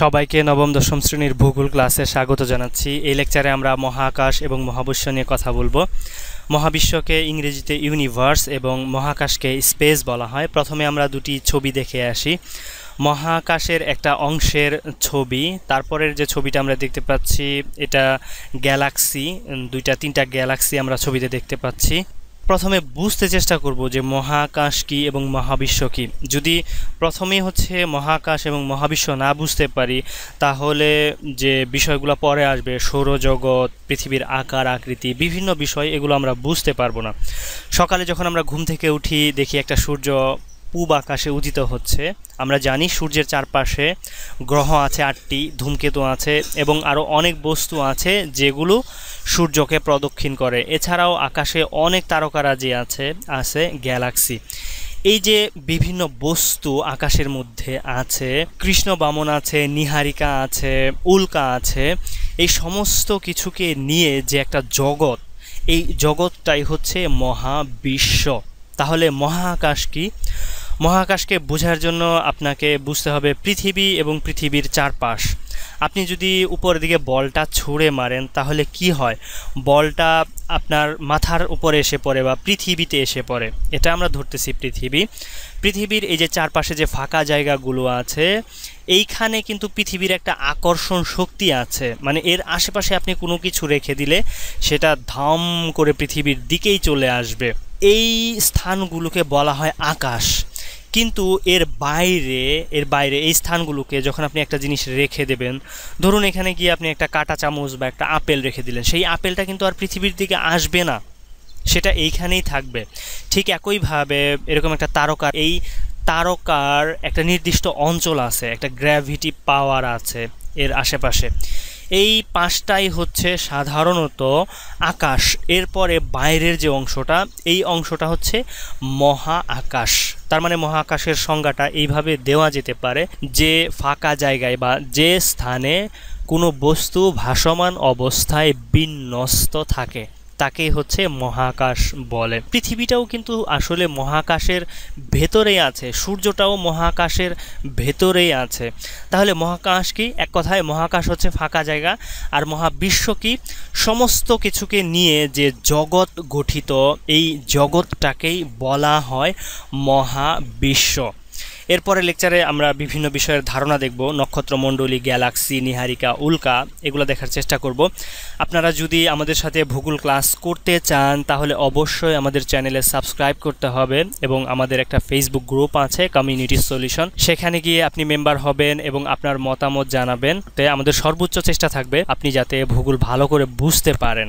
সবাইকে নবম দশম শ্রেণীর ভূগোল ক্লাসে স্বাগত জানাচ্ছি। এই লেকচারে আমরা মহাকাশ এবং মহাবিশ্ব নিয়ে কথা বলবো। মহাবিশ্বকে ইংরেজিতে ইউনিভার্স এবং মহাকাশকে স্পেস বলা হয়। প্রথমে আমরা দুটি ছবি দেখে আসি। মহাকাশের একটা অংশের ছবি, তারপরের যে ছবিটা আমরা দেখতে পাচ্ছি এটা গ্যালাক্সি, দুইটা তিনটা গ্যালাক্সি আমরা ছবিতে দেখতে পাচ্ছি। প্রথমে বুঝতে চেষ্টা করব যে মহাকাশ কি এবং মহাবিশ্ব কি। যদি প্রথমেই মহাকাশ এবং মহাবিশ্ব না বুঝতে পারি তাহলে যে বিষয়গুলো পরে আসবে, সৌরজগৎ, পৃথিবীর আকার আকৃতি, বিভিন্ন বিষয়, এগুলো আমরা বুঝতে পারবো না। সকালে যখন আমরা ঘুম থেকে উঠি দেখি একটা সূর্য পূব আকাশে উদিত হচ্ছে। আমরা জানি সূর্যের চারপাশে গ্রহ আছে 8টি, ধূমকেতু আছে এবং আরও অনেক বস্তু আছে যেগুলো সূর্যকে প্রদক্ষিণ করে। এছাড়াও আকাশে অনেক তারকারাজি আছে গ্যালাক্সি। এই যে বিভিন্ন বস্তু আকাশের মধ্যে আছে, কৃষ্ণ বামন আছে, নীহারিকা আছে, উল্কা আছে, এই সমস্ত কিছুকে নিয়ে যে একটা জগৎ, এই জগৎটাই হচ্ছে মহাবিশ্ব। তাহলে মহাকাশ কি? মহাকাশকে বোঝার জন্য আপনাকে বুঝতে হবে পৃথিবী এবং পৃথিবীর চারপাশ। আপনি যদি উপরের দিকে বলটা ছুঁড়ে মারেন তাহলে কি হয়? বলটা আপনার মাথার উপরে এসে পড়ে বা পৃথিবীতে এসে পড়ে। এটা আমরা ধরতেছি পৃথিবীর এই যে চারপাশে যে ফাঁকা জায়গাগুলো আছে, এইখানে কিন্তু পৃথিবীর একটা আকর্ষণ শক্তি আছে। মানে এর আশেপাশে আপনি কোনো কিছু রেখে দিলে সেটা ধাম করে পৃথিবীর দিকেই চলে আসবে। এই স্থানগুলোকে বলা হয় আকাশ। কিন্তু এর বাইরে এই স্থানগুলোকে যখন আপনি একটা জিনিস রেখে দেবেন, ধরুন এখানে গিয়ে আপনি একটা কাঁটা চামচ বা একটা আপেল রেখে দিলেন, সেই আপেলটা কিন্তু আর পৃথিবীর দিকে আসবে না, সেটা এইখানেই থাকবে। ঠিক একইভাবে এরকম একটা তারকা, এই তারকার একটা নির্দিষ্ট অঞ্চল আছে, একটা গ্র্যাভিটি পাওয়ার আছে এর আশেপাশে। এই পাঁচটাই হচ্ছে সাধারণত আকাশ। এরপরে বাইরের যে অংশটা, এই অংশটা হচ্ছে মহা আকাশ। তার মানে মহাকাশের সংজ্ঞাটা এইভাবে দেওয়া যেতে পারে যে ফাঁকা জায়গায় বা যে স্থানে কোনো বস্তু ভাসমান অবস্থায় বিন্যস্ত থাকে তাকেই হচ্ছে মহাকাশ বলে। পৃথিবীটাও কিন্তু আসলে মহাকাশের ভেতরেই আছে, সূর্যটাও মহাকাশের ভেতরেই আছে। তাহলে মহাকাশ কি? এক কথায় মহাকাশ হচ্ছে ফাঁকা জায়গা, আর মহাবিশ্ব কি? সমস্ত কিছুকে নিয়ে যে জগৎ গঠিত, এই জগৎটাকেই বলা হয় মহাবিশ্ব। এরপরে লেকচারে আমরা বিভিন্ন বিষয়ের ধারণা দেখব, নক্ষত্রমণ্ডলী, গ্যালাক্সি, নীহারিকা, উল্কা, এগুলো দেখার চেষ্টা করব। আপনারা যদি আমাদের সাথে ভূগোল ক্লাস করতে চান তাহলে অবশ্যই আমাদের চ্যানেলে সাবস্ক্রাইব করতে হবে এবং আমাদের একটা ফেসবুক গ্রুপ আছে কমিউনিটি সলিউশন, সেখানে গিয়ে আপনি মেম্বার হবেন এবং আপনার মতামত জানাবেন। তাই আমাদের সর্বোচ্চ চেষ্টা থাকবে আপনি যাতে ভূগোল ভালো করে বুঝতে পারেন।